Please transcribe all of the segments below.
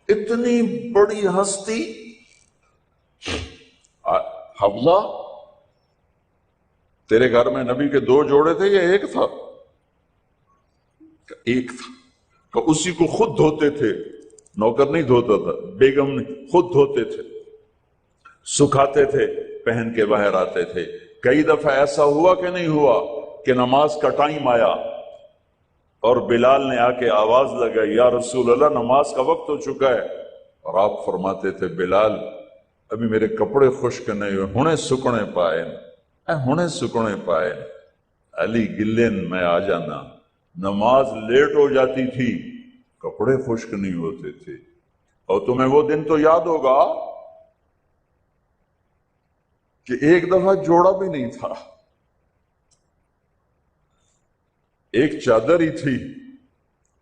اتنی بڑی ہستی حفظہ، تیرے گھر میں نبی کے 2 جوڑے تھے یا ایک تھا؟ ایک تھا کہ اسی کو خود دھوتے تھے، نوکر نہیں دھوتا تھا، بیگم نہیں، خود دھوتے تھے، سکھاتے تھے، پہن کے باہر آتے تھے۔ کئی دفعہ ایسا ہوا کہ نہیں ہوا کہ نماز کا ٹائم آیا اور بلال نے آ کے آواز لگائی، یا رسول اللہ نماز کا وقت ہو چکا ہے، اور آپ فرماتے تھے بلال ابھی میرے کپڑے خشک نہیں ہوئے، ہنے سکنے پائے، ہنے سکنے پائے، علی گلین میں آ جانا۔ نماز لیٹ ہو جاتی تھی، کپڑے خشک نہیں ہوتے تھے۔ اور تمہیں وہ دن تو یاد ہوگا کہ ایک دفعہ جوڑا بھی نہیں تھا، ایک چادر ہی تھی،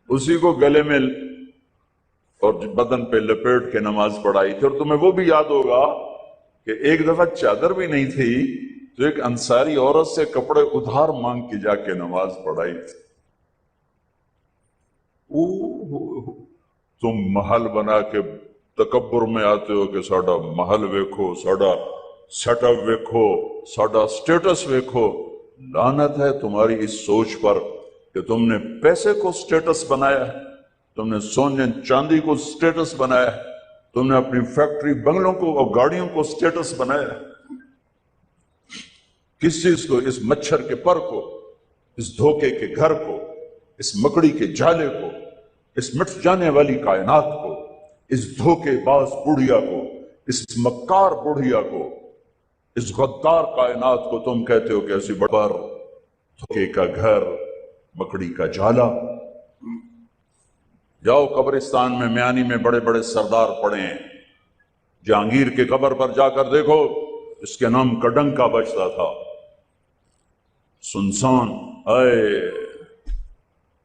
اسی کو گلے میں اور بدن پہ لپیٹ کے نماز پڑھائی تھی۔ اور تمہیں وہ بھی یاد ہوگا کہ ایک دفعہ چادر بھی نہیں تھی تو ایک انصاری عورت سے کپڑے ادھار مانگ کے جا کے نماز پڑھائی تھی۔ تم محل بنا کے تکبر میں آتے ہو کہ ساڈا محل ویکھو، ساڈا سیٹ اپ ویکھو، ساڈا سٹیٹس ویکھو۔ لعنت ہے تمہاری اس سوچ پر کہ تم نے پیسے کو سٹیٹس بنایا ہے، تم نے سونے چاندی کو سٹیٹس بنایا ہے، تم نے اپنی فیکٹری بنگلوں کو اور گاڑیوں کو سٹیٹس بنایا ہے۔ کس چیز کو؟ اس مچھر کے پر کو، اس دھوکے کے گھر کو، اس مکڑی کے جالے کو، اس مٹ جانے والی کائنات کو، اس دھوکے باز بڑھیا کو، اس مکار بڑھیا کو، اس غدار کائنات کو تم کہتے ہو کہ ایسی بڑا دھوکے کا گھر، مکڑی کا جالا۔ جاؤ قبرستان میں میانی میں بڑے بڑے سردار پڑے ہیں، جہانگیر کے قبر پر جا کر دیکھو، اس کے نام کا ڈنکا بجتا تھا، سنسان۔ اے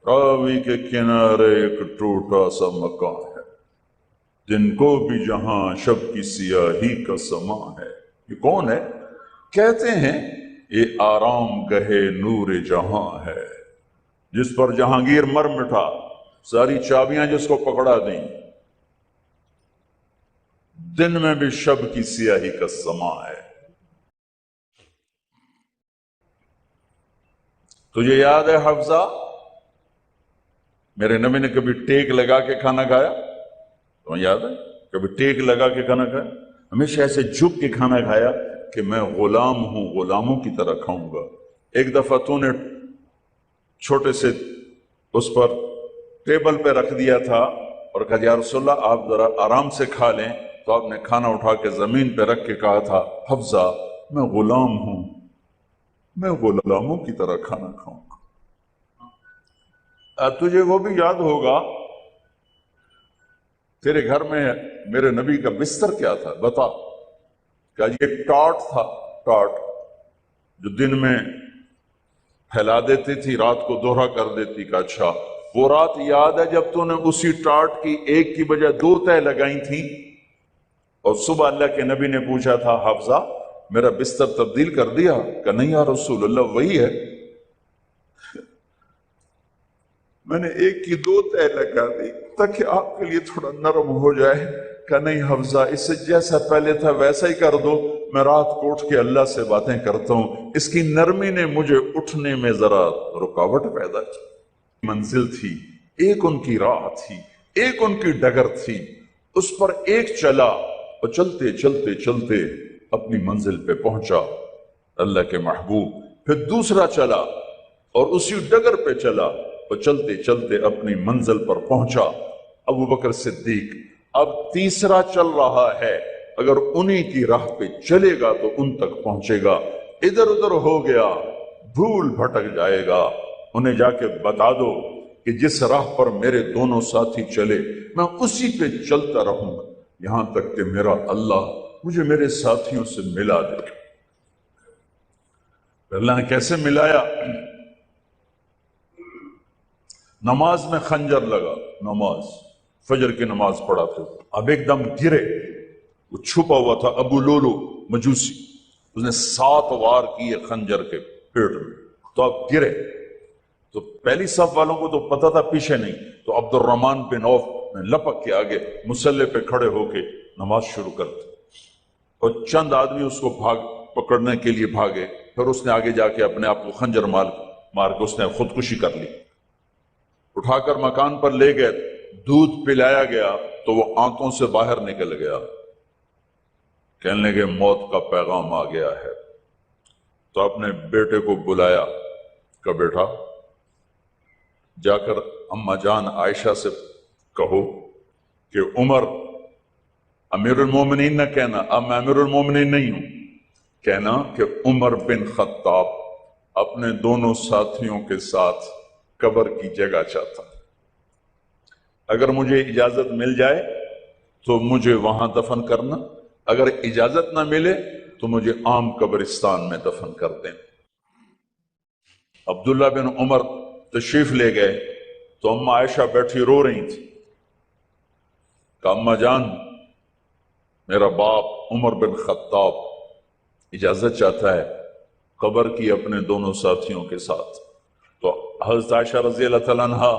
راوی کے کنارے ایک ٹوٹا سا مکان ہے، دن کو بھی جہاں شب کی سیاہی کا سما ہے۔ یہ کون ہے؟ کہتے ہیں یہ آرام گہے نور جہاں ہے، جس پر جہانگیر مر مٹا، ساری چابیاں جس کو پکڑا دیں، دن میں بھی شب کی سیاہی کا سما ہے۔ تجھے یاد ہے حفظہ میرے نبی نے کبھی ٹیک لگا کے کھانا کھایا؟ تمہیں یاد ہے کبھی ٹیک لگا کے کھانا کھایا؟ ہمیشہ ایسے جھک کے کھانا کھایا کہ میں غلام ہوں، غلاموں کی طرح کھاؤں گا۔ ایک دفعہ تو نے چھوٹے سے اس پر ٹیبل پہ رکھ دیا تھا اور کہا یا رسول اللہ آپ ذرا آرام سے کھا لیں، تو آپ نے کھانا اٹھا کے زمین پہ رکھ کے کہا تھا حفظہ میں غلام ہوں، میں غلاموں کی طرح کھانا کھاؤں گا۔ تجھے وہ بھی یاد ہوگا تیرے گھر میں میرے نبی کا بستر کیا تھا؟ بتا۔ کہ یہ ٹاٹ تھا، ٹاٹ جو دن میں پھیلا دیتی تھی، رات کو دوہرا کر دیتی۔ کہ اچھا وہ رات یاد ہے جب تو نے اسی ٹاٹ کی ایک کی بجائے 2 تہہ لگائی تھیں، اور صبح اللہ کے نبی نے پوچھا تھا حفظہ میرا بستر تبدیل کر دیا؟ کہ نہیں یا رسول اللہ وہی ہے، میں نے ایک کی 2 تہہ لگا دی تاکہ آپ کے لیے تھوڑا نرم ہو جائے۔ کہ نہیں حفظہ اسے جیسا پہلے تھا ویسا ہی کر دو، میں رات کو اٹھ کے اللہ سے باتیں کرتا ہوں، اس کی نرمی نے مجھے اٹھنے میں ذرا رکاوٹ پیدا کی۔ منزل تھی، ایک ان کی راہ تھی، ایک ان کی ڈگر تھی، اس پر ایک چلا اور چلتے چلتے چلتے اپنی منزل پہ پہنچا اللہ کے محبوب، پھر دوسرا چلا اور اسی ڈگر پہ چلا اور چلتے چلتے اپنی منزل پر پہنچا ابو بکر صدیق۔ اب تیسرا چل رہا ہے، اگر انہی کی راہ پہ چلے گا تو ان تک پہنچے گا، ادھر ادھر ہو گیا بھول بھٹک جائے گا۔ انہیں جا کے بتا دو کہ جس راہ پر میرے دونوں ساتھی چلے میں اسی پہ چلتا رہوں یہاں تک کہ میرا اللہ مجھے میرے ساتھیوں سے ملا دے۔ اللہ نے کیسے ملایا؟ نماز میں خنجر لگا، نماز فجر کی نماز پڑھا تھا، اب ایک دم گرے، وہ چھپا ہوا تھا ابو لولو مجوسی، اس نے 7 وار کیے خنجر کے پیٹ میں، تو اب گرے، تو پہلی صف والوں کو تو پتہ تھا پیچھے نہیں، تو عبد الرحمن بن عوف اپنے لپک کے آگے مسلح پہ کھڑے ہو کے نماز شروع کرتے، اور چند آدمی اس کو پکڑنے کے لیے بھاگے، پھر اس نے آگے جا کے اپنے آپ کو خنجر مار کے اس نے خودکشی کر لی۔ اٹھا کر مکان پر لے گئے، دودھ پلایا گیا تو وہ آنتوں سے باہر نکل گیا، کہنے لگے موت کا پیغام آ گیا ہے۔ تو اپنے بیٹے کو بلایا کہ بیٹا جا کر اماں جان عائشہ سے کہو کہ عمر امیر المومنین نہ کہنا، اب میں امیر المومنین نہیں ہوں، کہنا کہ عمر بن خطاب اپنے دونوں ساتھیوں کے ساتھ قبر کی جگہ چاہتا، اگر مجھے اجازت مل جائے تو مجھے وہاں دفن کرنا، اگر اجازت نہ ملے تو مجھے عام قبرستان میں دفن کر دیں۔ عبداللہ بن عمر تشریف لے گئے تو اماں عائشہ بیٹھی رو رہی تھی کہ اماں جان میرا باپ عمر بن خطاب اجازت چاہتا ہے قبر کی اپنے دونوں ساتھیوں کے ساتھ۔ تو حضرت عائشہ رضی اللہ تعالیٰ عنہا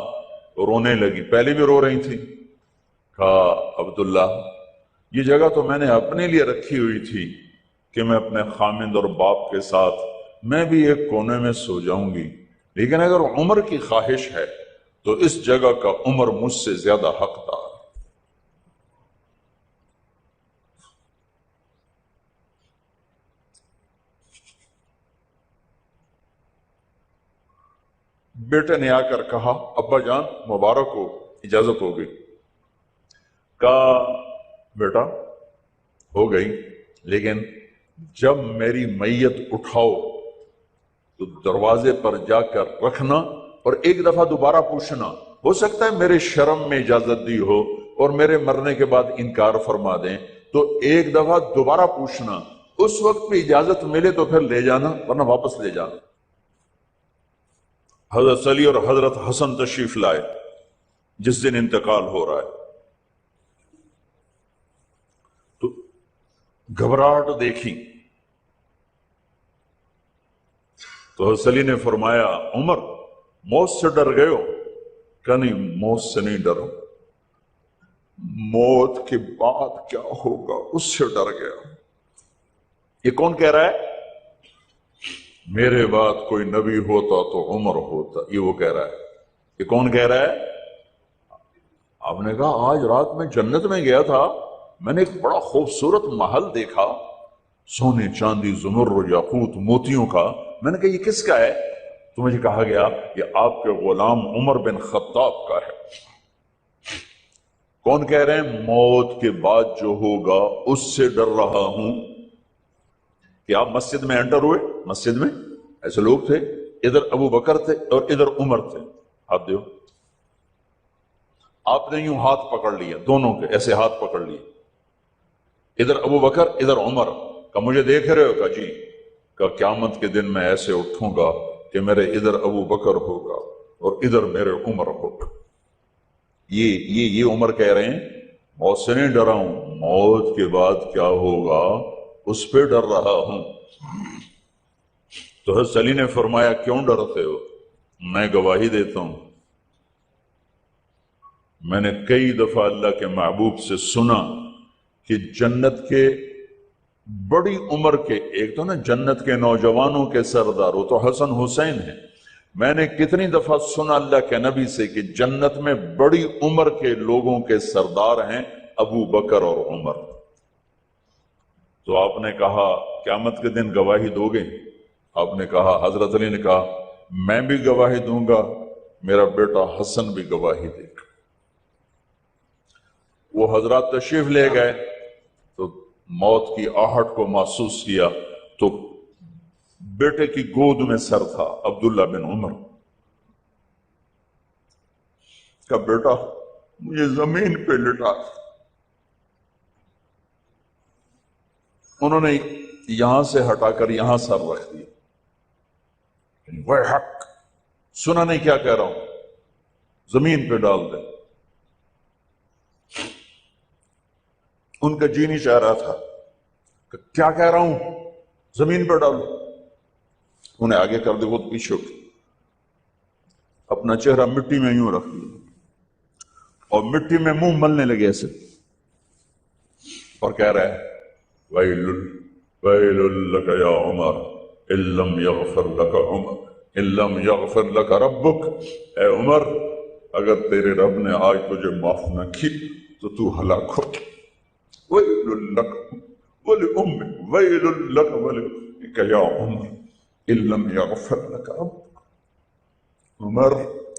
رونے لگی، پہلے بھی رو رہی تھی، کہا عبداللہ یہ جگہ تو میں نے اپنے لیے رکھی ہوئی تھی کہ میں اپنے خامند اور باپ کے ساتھ میں بھی ایک کونے میں سو جاؤں گی، لیکن اگر عمر کی خواہش ہے تو اس جگہ کا عمر مجھ سے زیادہ حقدار۔ بیٹے نے آ کر کہا ابا جان مبارک ہو، اجازت ہو گئی۔ کہا بیٹا ہو گئی، لیکن جب میری میت اٹھاؤ تو دروازے پر جا کر رکھنا اور ایک دفعہ دوبارہ پوچھنا، ہو سکتا ہے میرے شرم میں اجازت دی ہو اور میرے مرنے کے بعد انکار فرما دیں، تو ایک دفعہ دوبارہ پوچھنا، اس وقت پہ اجازت ملے تو پھر لے جانا ورنہ واپس لے جانا۔ حضرت علی اور حضرت حسن تشریف لائے جس دن انتقال ہو رہا ہے، تو گھبراہٹ دیکھی تو حضرت علی نے فرمایا عمر موت سے ڈر گئے ہو؟ کہ نہیں موت سے نہیں ڈرا، موت کے بعد کیا ہوگا اس سے ڈر گیا۔ یہ کون کہہ رہا ہے؟ میرے بعد کوئی نبی ہوتا تو عمر ہوتا، یہ وہ کہہ رہا ہے۔ یہ کون کہہ رہا ہے؟ آپ نے کہا آج رات میں جنت میں گیا تھا، میں نے ایک بڑا خوبصورت محل دیکھا، سونے چاندی زمرد یاقوت موتیوں کا، میں نے کہا یہ کس کا ہے؟ تو مجھے کہا گیا یہ آپ کے غلام عمر بن خطاب کا ہے۔ کون کہہ رہے ہیں؟ موت کے بعد جو ہوگا اس سے ڈر رہا ہوں۔ کہ آپ مسجد میں انٹر ہوئے، مسجد میں ایسے لوگ تھے، ادھر ابو بکر تھے اور ادھر عمر تھے، ہاتھ دیو، آپ نے یوں ہاتھ پکڑ لیا، دونوں کے ایسے ہاتھ پکڑ لیے، ادھر ابو بکر ادھر عمر، کہ مجھے دیکھ رہے ہو؟ کہ جی۔ کہ قیامت کے دن میں ایسے اٹھوں گا کہ میرے ادھر ابو بکر ہوگا اور ادھر میرے عمر ہوگا۔ یہ عمر کہہ رہے ہیں موت سے نہیں ڈرا ہوں، موت کے بعد کیا ہوگا اس پہ ڈر رہا ہوں۔ تو حضرت علی نے فرمایا کیوں ڈرتے ہو؟ میں گواہی دیتا ہوں، میں نے کئی دفعہ اللہ کے محبوب سے سنا کہ جنت کے بڑی عمر کے، ایک تو نا جنت کے نوجوانوں کے سردار، وہ تو حسن حسین ہیں، میں نے کتنی دفعہ سنا اللہ کے نبی سے کہ جنت میں بڑی عمر کے لوگوں کے سردار ہیں ابو بکر اور عمر۔ تو آپ نے کہا قیامت کے دن گواہی دو گے؟ آپ نے کہا، حضرت علی نے کہا میں بھی گواہی دوں گا، میرا بیٹا حسن بھی گواہی دے گا۔ وہ حضرات تشریف لے گئے تو موت کی آہٹ کو محسوس کیا تو بیٹے کی گود میں سر تھا عبداللہ بن عمر کا، بیٹا مجھے زمین پہ لٹا۔ انہوں نے یہاں سے ہٹا کر یہاں سر رکھ دیا۔ وہ حق سنا نہیں کیا کہہ رہا ہوں، زمین پہ ڈال دے۔ ان کا جی نہیں چاہ رہا تھا کہ کیا کہہ رہا ہوں، زمین پہ ڈالو۔ انہیں آگے کر دے، وہ پیچھے اٹھ، اپنا چہرہ مٹی میں یوں رکھ لیا۔ اور مٹی میں منہ ملنے لگے ایسے، اور کہہ رہا ہے ویل ویل لک یا عمر ان لم یغفر لک عمر ان لم یغفر لک ربک، اے عمر اگر تیرے رب نے آج تجھے معاف نہ کی تو تو ہلاک ہو۔ ویل لک ولأمک ویل لک ولأمک یا عمر ان لم یغفر لک ربک، عمر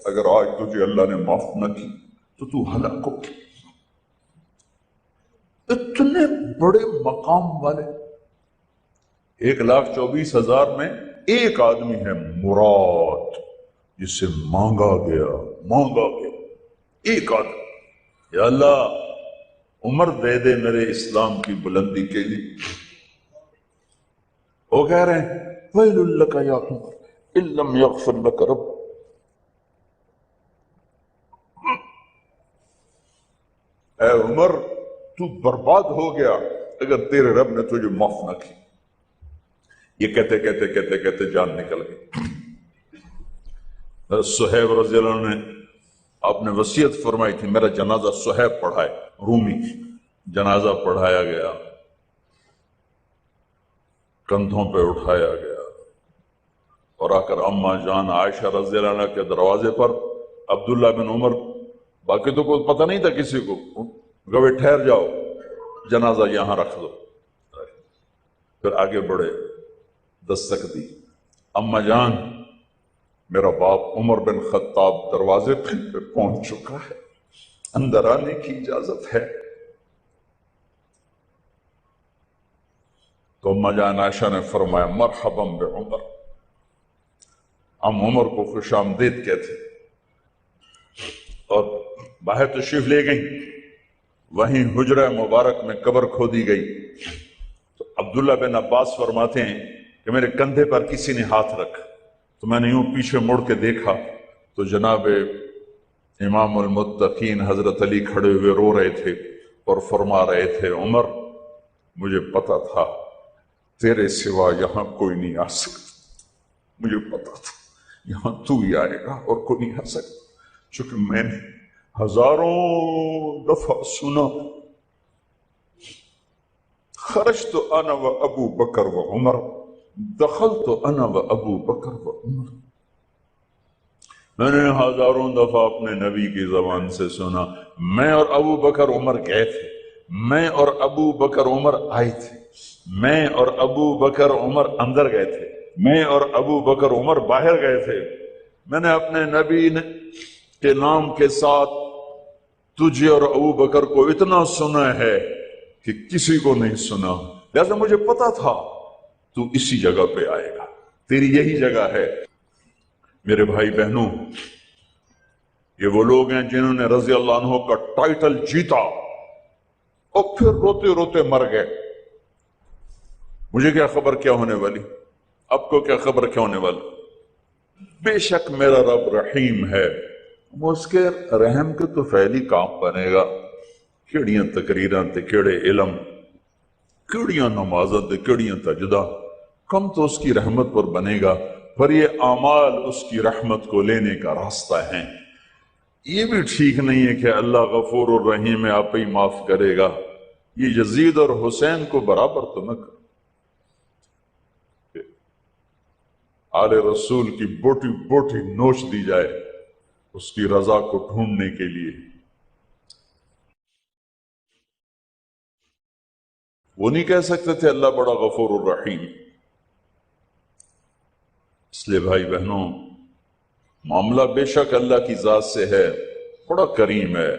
اگر آج تجھے اللہ نے معاف نہ کی تو تو ہلاک ہو۔ اتنے بڑے مقام والے 1,24,000 میں ایک آدمی ہے مراد، جسے مانگا گیا ایک آدمی، یا اللہ عمر دے دے میرے اسلام کی بلندی کے لیے۔ وہ کہہ رہے ہیں ویل لک یا عمر ان لم یغفر لک رب، اے عمر تو برباد ہو گیا اگر تیرے رب نے تجھے معاف نہ کی۔ یہ کہتے کہتے جان نکل گئی۔ صہیب رضی اللہ عنہ نے آپ نے وصیت فرمائی تھی میرا جنازہ صہیب پڑھائے، رومی جنازہ پڑھایا گیا، کندھوں پہ اٹھایا گیا، اور آ کر اماں جان عائشہ رضی اللہ عنہ کے دروازے پر عبداللہ بن عمر، باقی تو کوئی پتہ نہیں تھا کسی کو، گوے ٹھہر جاؤ جنازہ یہاں رکھ دو، پھر آگے بڑھے، دستک دی، اماں جان میرا باپ عمر بن خطاب دروازے پہ پہنچ چکا ہے، اندر آنے کی اجازت ہے۔ تو اماں جان عائشہ نے فرمایا مرحبا بعمر، ہم عمر کو خوش آمدید کہتے، اور باہر تشریف لے گئیں۔ وہیں حجرہ مبارک میں قبر کھودی گئی تو عبداللہ بن عباس فرماتے ہیں کہ میرے کندھے پر کسی نے ہاتھ رکھا تو میں نے یوں پیچھے مڑ کے دیکھا تو جناب امام المتقین حضرت علی کھڑے ہوئے رو رہے تھے اور فرما رہے تھے عمر مجھے پتا تھا تیرے سوا یہاں کوئی نہیں آ سکتا، مجھے پتا تھا یہاں تو ہی آئے گا اور کوئی نہیں آ سکتا، چونکہ میں نے ہزاروں دفعہ سنا خرجت انا و ابو بکر و عمر دخلت انا و ابو بکر و عمر، میں نے ہزاروں دفعہ اپنے نبی کی زبان سے سنا میں اور ابو بکر عمر گئے تھے، میں اور ابو بکر عمر آئے تھے، میں اور ابو بکر عمر اندر گئے تھے، میں اور ابو بکر عمر باہر گئے تھے، میں نے اپنے نبی کے نام کے ساتھ تجھے اور ابو بکر کو اتنا سنا ہے کہ کسی کو نہیں سنا، لہذا مجھے پتا تھا تو اسی جگہ پہ آئے گا، تیری یہی جگہ ہے۔ میرے بھائی بہنوں، یہ وہ لوگ ہیں جنہوں نے رضی اللہ عنہ کا ٹائٹل جیتا اور پھر روتے روتے مر گئے۔ مجھے کیا خبر کیا ہونے والی، آپ کو کیا خبر کیا ہونے والی؟ بے شک میرا رب رحیم ہے، وہ اس کے رحم کے تو فعلی کام بنے گا، کیڑیاں تقریراں تے کیڑے علم، کیڑیاں نمازاں تے کیڑیاں تجدہ، کم تو اس کی رحمت پر بنے گا، پر یہ اعمال اس کی رحمت کو لینے کا راستہ ہیں۔ یہ بھی ٹھیک نہیں ہے کہ اللہ غفور الرحیم ہے آپ ہی معاف کرے گا، یہ یزید اور حسین کو برابر تو نہ کر، آل رسول کی بوٹی بوٹی نوچ دی جائے اس کی رضا کو ڈھونڈنے کے لیے۔ وہ نہیں کہہ سکتے تھے اللہ بڑا غفور الرحیم۔ اس لیے بھائی بہنوں، معاملہ بے شک اللہ کی ذات سے ہے، بڑا کریم ہے،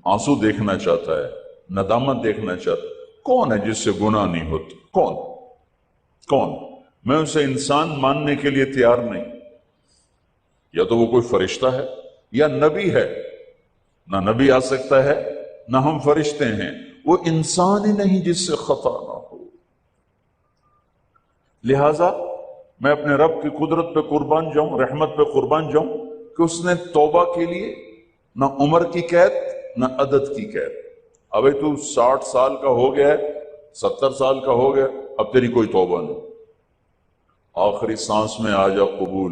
آنسو دیکھنا چاہتا ہے، ندامت دیکھنا چاہتا ہے۔ کون ہے جس سے گناہ نہیں ہوتا؟ کون؟ میں اسے انسان ماننے کے لیے تیار نہیں، یا تو وہ کوئی فرشتہ ہے یا نبی ہے، نہ نبی آ سکتا ہے نہ ہم فرشتے ہیں، وہ انسان ہی نہیں جس سے خطا نہ ہو۔ لہذا میں اپنے رب کی قدرت پہ قربان جاؤں، رحمت پہ قربان جاؤں کہ اس نے توبہ کے لیے نہ عمر کی قید نہ عدد کی قید۔ ابھی تو 60 سال کا ہو گیا ہے، 70 سال کا ہو گیا، اب تیری کوئی توبہ نہیں، آخری سانس میں آ جا قبول